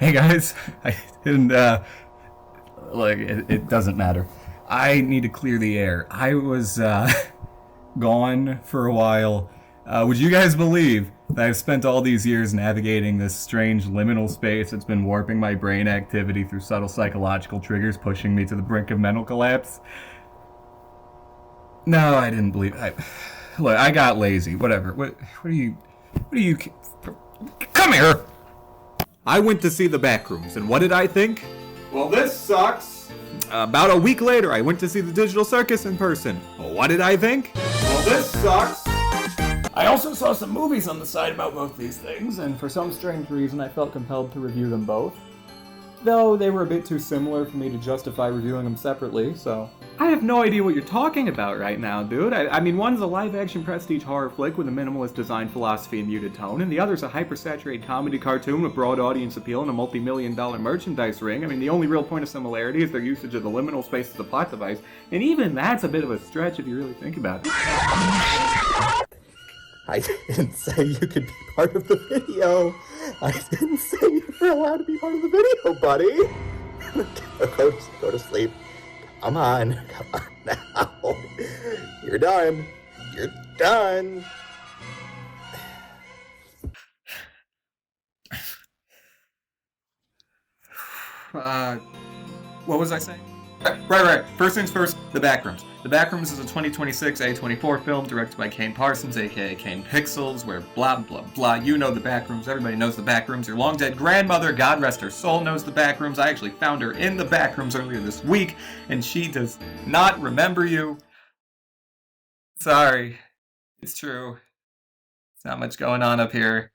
Hey guys, I didn't, it doesn't matter. I need to clear the air. I was, gone for a while. Would you guys believe that I've spent all these years navigating this strange liminal space that's been warping my brain activity through subtle psychological triggers, pushing me to the brink of mental collapse? No, I didn't believe. Look, I got lazy. Whatever. What are you? Come here! I went to see the Backrooms, and what did I think? Well, this sucks. About a week later, I went to see the Digital Circus in person. Well, what did I think? Well, this sucks. I also saw some movies on the side about both these things, and for some strange reason, I felt compelled to review them both. Though they were a bit too similar for me to justify reviewing them separately, so... I have no idea what you're talking about right now, dude. I mean, one's a live-action prestige horror flick with a minimalist design philosophy and muted tone, and the other's a hyper-saturated comedy cartoon with broad audience appeal and a multi-million-dollar merchandise ring. I mean, the only real point of similarity is their usage of the liminal space as a plot device, and even that's a bit of a stretch if you really think about it. I didn't say you could be part of the video. I didn't say you were allowed to be part of the video, buddy. Go to sleep. Come on now. You're done. You're done. What was I saying? Right. First things first, The Backrooms. The Backrooms is a 2026 A24 film directed by Kane Parsons, aka Kane Pixels, where blah blah blah, you know The Backrooms, everybody knows The Backrooms, your long dead grandmother, God rest her soul, knows The Backrooms. I actually found her in The Backrooms earlier this week, and she does not remember you. Sorry. It's true. There's not much going on up here.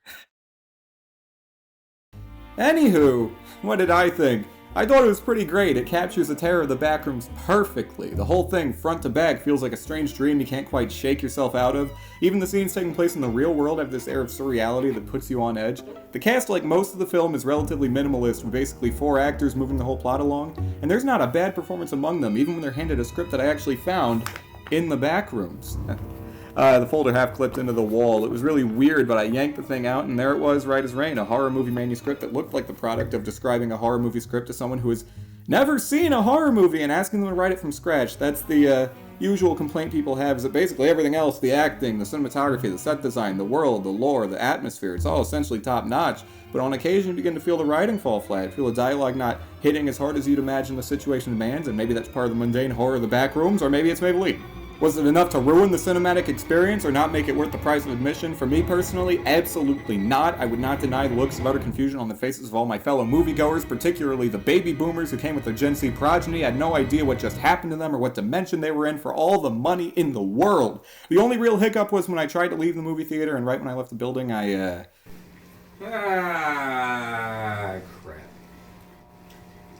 Anywho, what did I think? I thought it was pretty great. It captures the terror of the Backrooms perfectly. The whole thing, front to back, feels like a strange dream you can't quite shake yourself out of. Even the scenes taking place in the real world have this air of surreality that puts you on edge. The cast, like most of the film, is relatively minimalist, with basically 4 actors moving the whole plot along, and there's not a bad performance among them, even when they're handed a script that I actually found in the Backrooms. The folder half clipped into the wall. It was really weird, but I yanked the thing out, and there it was, right as rain, a horror movie manuscript that looked like the product of describing a horror movie script to someone who has never seen a horror movie and asking them to write it from scratch. That's the usual complaint people have, is that basically everything else, the acting, the cinematography, the set design, the world, the lore, the atmosphere, it's all essentially top-notch, but on occasion you begin to feel the writing fall flat, feel the dialogue not hitting as hard as you'd imagine the situation demands, and maybe that's part of the mundane horror of the Backrooms, or maybe it's Maybelline. Was it enough to ruin the cinematic experience or not make it worth the price of admission? For me personally, absolutely not. I would not deny the looks of utter confusion on the faces of all my fellow moviegoers, particularly the baby boomers who came with their Gen Z progeny. I had no idea what just happened to them or what dimension they were in for all the money in the world. The only real hiccup was when I tried to leave the movie theater, and right when I left the building, crap.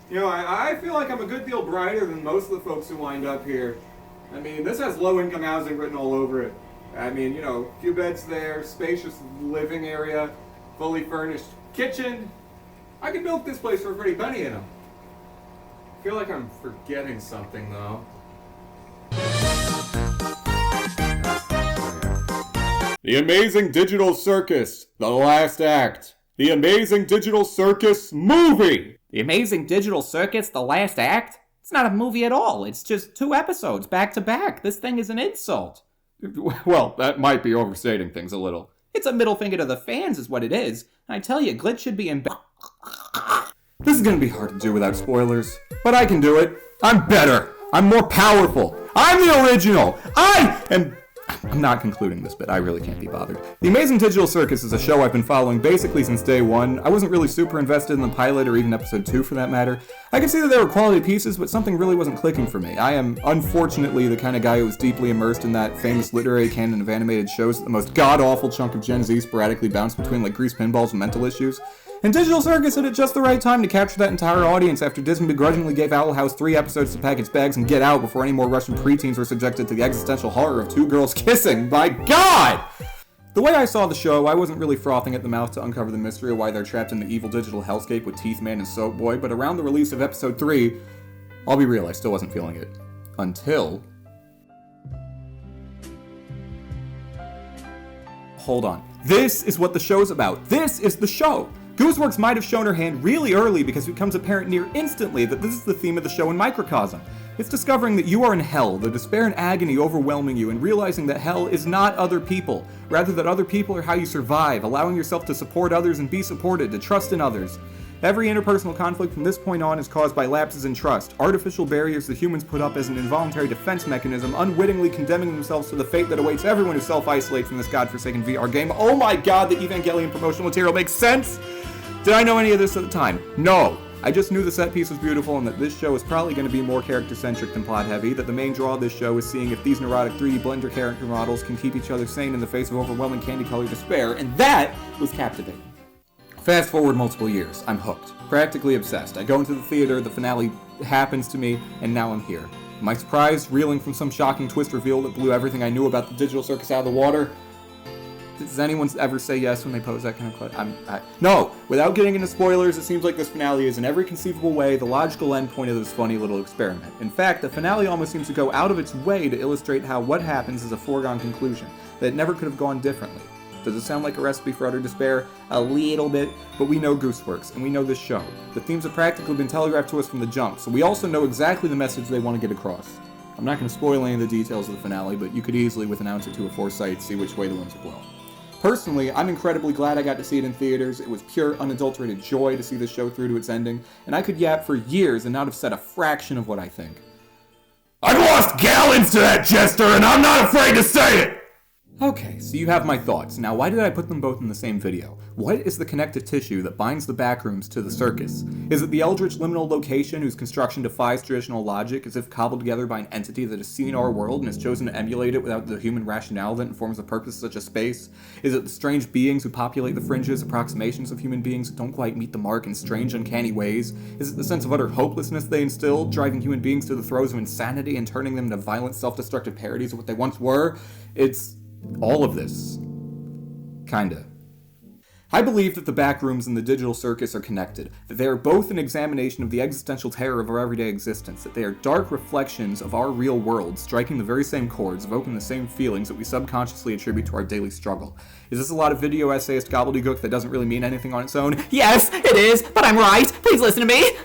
You know, I feel like I'm a good deal brighter than most of the folks who wind up here. I mean, this has low-income housing written all over it. I mean, you know, few beds there, spacious living area, fully furnished kitchen. I could build this place for a pretty penny, you know. I feel like I'm forgetting something, though. The Amazing Digital Circus, the last act. The Amazing Digital Circus movie! The Amazing Digital Circus, the last act? It's not a movie at all. It's just 2 episodes, back to back. This thing is an insult. Well, that might be overstating things a little. It's a middle finger to the fans is what it is. I tell you, Glitch should be in... This is gonna be hard to do without spoilers, but I can do it. I'm better. I'm more powerful. I'm the original. I'm not concluding this bit. I really can't be bothered. The Amazing Digital Circus is a show I've been following basically since day one. I wasn't really super invested in the pilot or even episode 2 for that matter. I could see that there were quality pieces, but something really wasn't clicking for me. I am, unfortunately, the kind of guy who was deeply immersed in that famous literary canon of animated shows that the most god-awful chunk of Gen Z sporadically bounced between like grease pinballs and mental issues. And Digital Circus hit at just the right time to capture that entire audience after Disney begrudgingly gave Owl House 3 episodes to pack its bags and get out before any more Russian preteens were subjected to the existential horror of 2 girls kissing. My God! The way I saw the show, I wasn't really frothing at the mouth to uncover the mystery of why they're trapped in the evil digital hellscape with Teeth Man and Soap Boy, but around the release of episode 3, I'll be real, I still wasn't feeling it. Until... Hold on. This is what the show's about. This is the show! Gooseworks might have shown her hand really early because it becomes apparent near instantly that this is the theme of the show in microcosm. It's discovering that you are in hell, the despair and agony overwhelming you, and realizing that hell is not other people, rather that other people are how you survive, allowing yourself to support others and be supported, to trust in others. Every interpersonal conflict from this point on is caused by lapses in trust, artificial barriers that humans put up as an involuntary defense mechanism, unwittingly condemning themselves to the fate that awaits everyone who self-isolates from this godforsaken VR game. Oh my god, the Evangelion promotional material makes sense! Did I know any of this at the time? No! I just knew the set piece was beautiful and that this show is probably going to be more character-centric than plot-heavy, that the main draw of this show is seeing if these neurotic 3D Blender character models can keep each other sane in the face of overwhelming candy-colored despair, and that was captivating. Fast forward multiple years, I'm hooked. Practically obsessed. I go into the theater, the finale happens to me, and now I'm here. Am I surprised, reeling from some shocking twist reveal that blew everything I knew about the Digital Circus out of the water? Does anyone ever say yes when they pose that kind of question? No! Without getting into spoilers, it seems like this finale is in every conceivable way the logical endpoint of this funny little experiment. In fact, the finale almost seems to go out of its way to illustrate how what happens is a foregone conclusion, that it never could have gone differently. Does it sound like a recipe for utter despair? A little bit, but we know Gooseworks, and we know this show. The themes have practically been telegraphed to us from the jump, so we also know exactly the message they want to get across. I'm not going to spoil any of the details of the finale, but you could easily, with an ounce or two of foresight, see which way the winds will blow. Personally, I'm incredibly glad I got to see it in theaters. It was pure, unadulterated joy to see this show through to its ending, and I could yap for years and not have said a fraction of what I think. I've lost gallons to that jester, and I'm not afraid to say it! Okay, so you have my thoughts. Now, why did I put them both in the same video? What is the connective tissue that binds the Backrooms to the circus? Is it the eldritch liminal location whose construction defies traditional logic, as if cobbled together by an entity that has seen our world and has chosen to emulate it without the human rationale that informs the purpose of such a space? Is it the strange beings who populate the fringes, approximations of human beings that don't quite meet the mark in strange, uncanny ways? Is it the sense of utter hopelessness they instill, driving human beings to the throes of insanity and turning them into violent, self-destructive parodies of what they once were? It's all of this. Kinda. I believe that the Backrooms and the Digital Circus are connected, that they are both an examination of the existential terror of our everyday existence, that they are dark reflections of our real world, striking the very same chords, evoking the same feelings that we subconsciously attribute to our daily struggle. Is this a lot of video essayist gobbledygook that doesn't really mean anything on its own? Yes, it is, but I'm right. Please listen to me.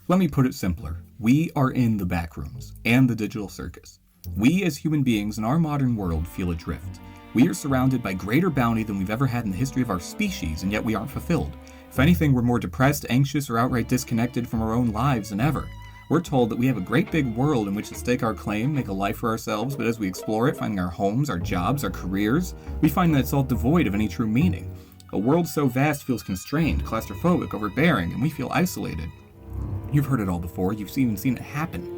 Let me put it simpler. We are in the Backrooms and the Digital Circus. We as human beings in our modern world feel adrift. We are surrounded by greater bounty than we've ever had in the history of our species, and yet we aren't fulfilled. If anything, we're more depressed, anxious, or outright disconnected from our own lives than ever. We're told that we have a great big world in which to stake our claim, make a life for ourselves, but as we explore it, finding our homes, our jobs, our careers, we find that it's all devoid of any true meaning. A world so vast feels constrained, claustrophobic, overbearing, and we feel isolated. You've heard it all before, you've even seen it happen.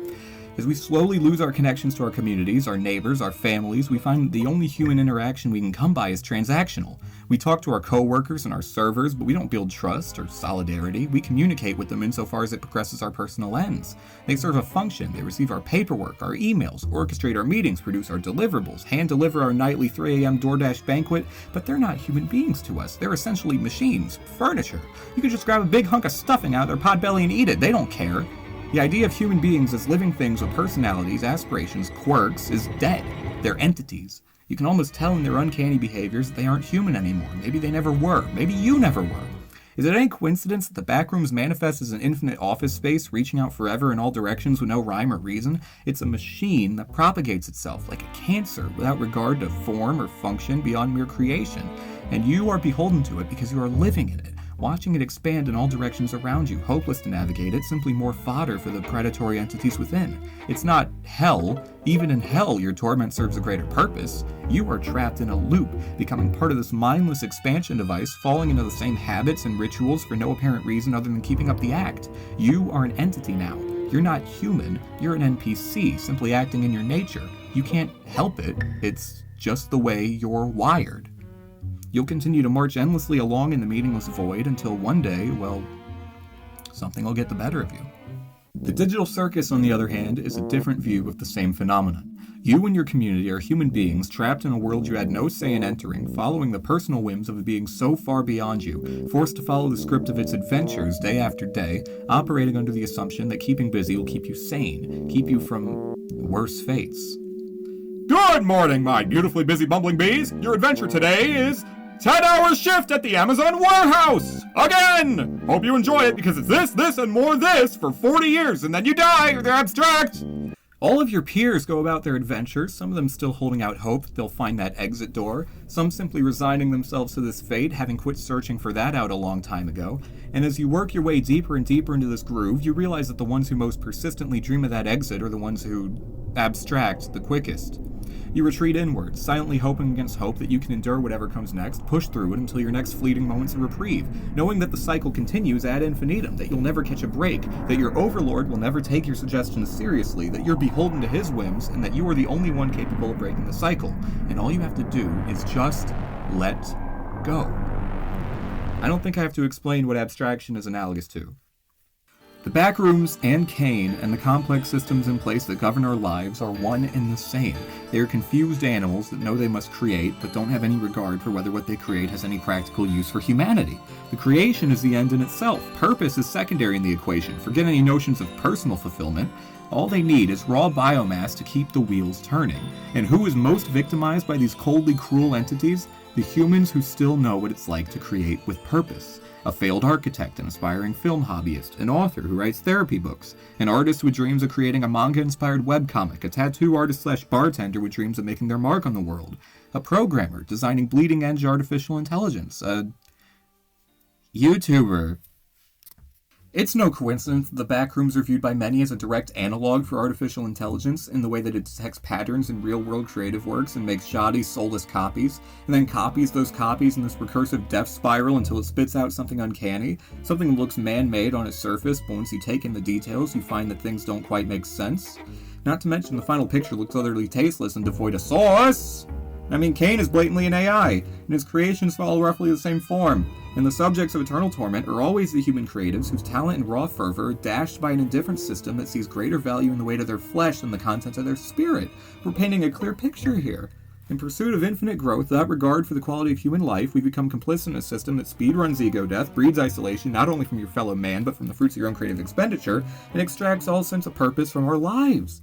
As we slowly lose our connections to our communities, our neighbors, our families, we find the only human interaction we can come by is transactional. We talk to our coworkers and our servers, but we don't build trust or solidarity. We communicate with them insofar as it progresses our personal ends. They serve a function. They receive our paperwork, our emails, orchestrate our meetings, produce our deliverables, hand deliver our nightly 3 a.m. DoorDash banquet, but they're not human beings to us. They're essentially machines, furniture. You can just grab a big hunk of stuffing out of their potbelly and eat it. They don't care. The idea of human beings as living things with personalities, aspirations, quirks is dead. They're entities. You can almost tell in their uncanny behaviors that they aren't human anymore. Maybe they never were. Maybe you never were. Is it any coincidence that the Backrooms manifests as an infinite office space reaching out forever in all directions with no rhyme or reason? It's a machine that propagates itself like a cancer without regard to form or function beyond mere creation. And you are beholden to it because you are living in it, watching it expand in all directions around you, hopeless to navigate it, simply more fodder for the predatory entities within. It's not hell. Even in hell, your torment serves a greater purpose. You are trapped in a loop, becoming part of this mindless expansion device, falling into the same habits and rituals for no apparent reason other than keeping up the act. You are an entity now. You're not human. You're an NPC, simply acting in your nature. You can't help it. It's just the way you're wired. You'll continue to march endlessly along in the meaningless void until one day, well, something will get the better of you. The Digital Circus, on the other hand, is a different view of the same phenomenon. You and your community are human beings trapped in a world you had no say in entering, following the personal whims of a being so far beyond you, forced to follow the script of its adventures day after day, operating under the assumption that keeping busy will keep you sane, keep you from worse fates. Good morning, my beautifully busy bumbling bees! Your adventure today is 10-hour shift at the Amazon warehouse! Again! Hope you enjoy it because it's this, and more this for 40 years, and then you die or they're abstract! All of your peers go about their adventures, some of them still holding out hope that they'll find that exit door, some simply resigning themselves to this fate, having quit searching for that out a long time ago. And as you work your way deeper and deeper into this groove, you realize that the ones who most persistently dream of that exit are the ones who abstract the quickest. You retreat inward, silently hoping against hope that you can endure whatever comes next, push through it until your next fleeting moments of reprieve, knowing that the cycle continues ad infinitum, that you'll never catch a break, that your overlord will never take your suggestions seriously, that you're beholden to his whims, and that you are the only one capable of breaking the cycle, and all you have to do is just let go. I don't think I have to explain what abstraction is analogous to. The Backrooms and Kane and the complex systems in place that govern our lives are one and the same. They are confused animals that know they must create, but don't have any regard for whether what they create has any practical use for humanity. The creation is the end in itself. Purpose is secondary in the equation. Forget any notions of personal fulfillment. All they need is raw biomass to keep the wheels turning. And who is most victimized by these coldly cruel entities? The humans who still know what it's like to create with purpose. A failed architect, an aspiring film hobbyist, an author who writes therapy books, an artist with dreams of creating a manga-inspired webcomic, a tattoo artist/bartender with dreams of making their mark on the world, a programmer designing bleeding-edge artificial intelligence, a YouTuber. It's no coincidence that the Backrooms are viewed by many as a direct analog for artificial intelligence in the way that it detects patterns in real-world creative works and makes shoddy, soulless copies, and then copies those copies in this recursive death spiral until it spits out something uncanny, something that looks man-made on its surface, but once you take in the details, you find that things don't quite make sense. Not to mention the final picture looks utterly tasteless and devoid of sauce! I mean, Kane is blatantly an AI, and his creations follow roughly the same form. And the subjects of eternal torment are always the human creatives whose talent and raw fervor are dashed by an indifferent system that sees greater value in the weight of their flesh than the content of their spirit. We're painting a clear picture here. In pursuit of infinite growth, without regard for the quality of human life, we become complicit in a system that speedruns ego death, breeds isolation not only from your fellow man, but from the fruits of your own creative expenditure, and extracts all sense of purpose from our lives.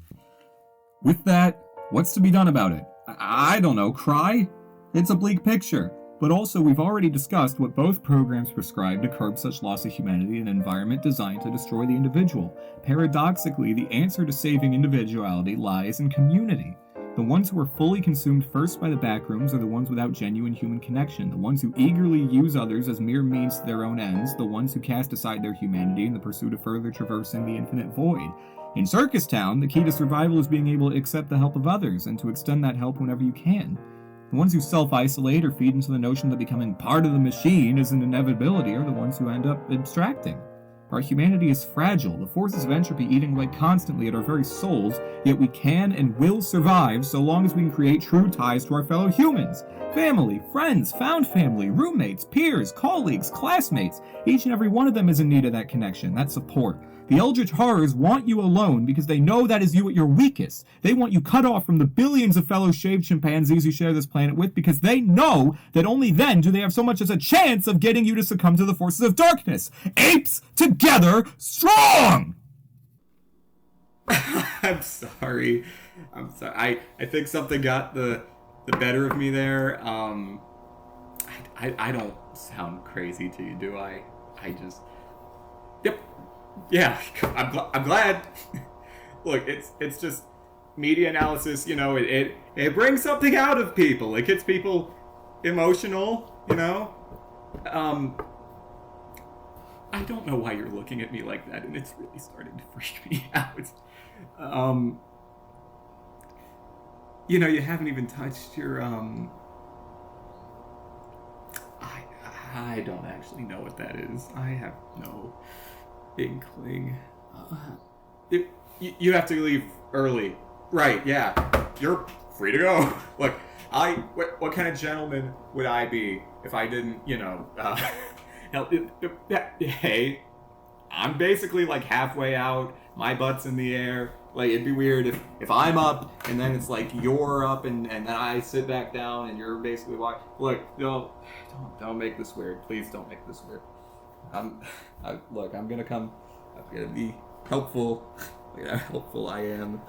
With that, what's to be done about it? I don't know, cry? It's a bleak picture. But also, we've already discussed what both programs prescribe to curb such loss of humanity in an environment designed to destroy the individual. Paradoxically, the answer to saving individuality lies in community. The ones who are fully consumed first by the Backrooms are the ones without genuine human connection, the ones who eagerly use others as mere means to their own ends, the ones who cast aside their humanity in the pursuit of further traversing the infinite void. In Circus Town, the key to survival is being able to accept the help of others, and to extend that help whenever you can. The ones who self-isolate or feed into the notion that becoming part of the machine is an inevitability are the ones who end up abstracting. Our humanity is fragile, the forces of entropy eating away constantly at our very souls, yet we can and will survive so long as we can create true ties to our fellow humans. Family, friends, found family, roommates, peers, colleagues, classmates, each and every one of them is in need of that connection, that support. The Eldritch Horrors want you alone because they know that is you at your weakest. They want you cut off from the billions of fellow shaved chimpanzees you share this planet with because they know that only then do they have so much as a chance of getting you to succumb to the forces of darkness. Apes together strong! I'm sorry. I think something got the better of me there. I don't sound crazy to you, do I? I just... Yep. Yeah, I'm glad. Look, it's just media analysis, you know, it brings something out of people. It gets people emotional, you know? I don't know why you're looking at me like that, and it's really starting to freak me out. You know, you haven't even touched your, I don't actually know what that is. I have no inkling. You have to leave early. Right, yeah. You're free to go. Look, what kind of gentleman would I be if I didn't, you know, help? Hey, I'm basically like halfway out, my butt's in the air. Like, it'd be weird if I'm up and then it's like you're up and then I sit back down and you're basically walking. Look, don't make this weird. Please don't make this weird. I'm gonna come. I'm gonna be helpful. Look at how helpful I am.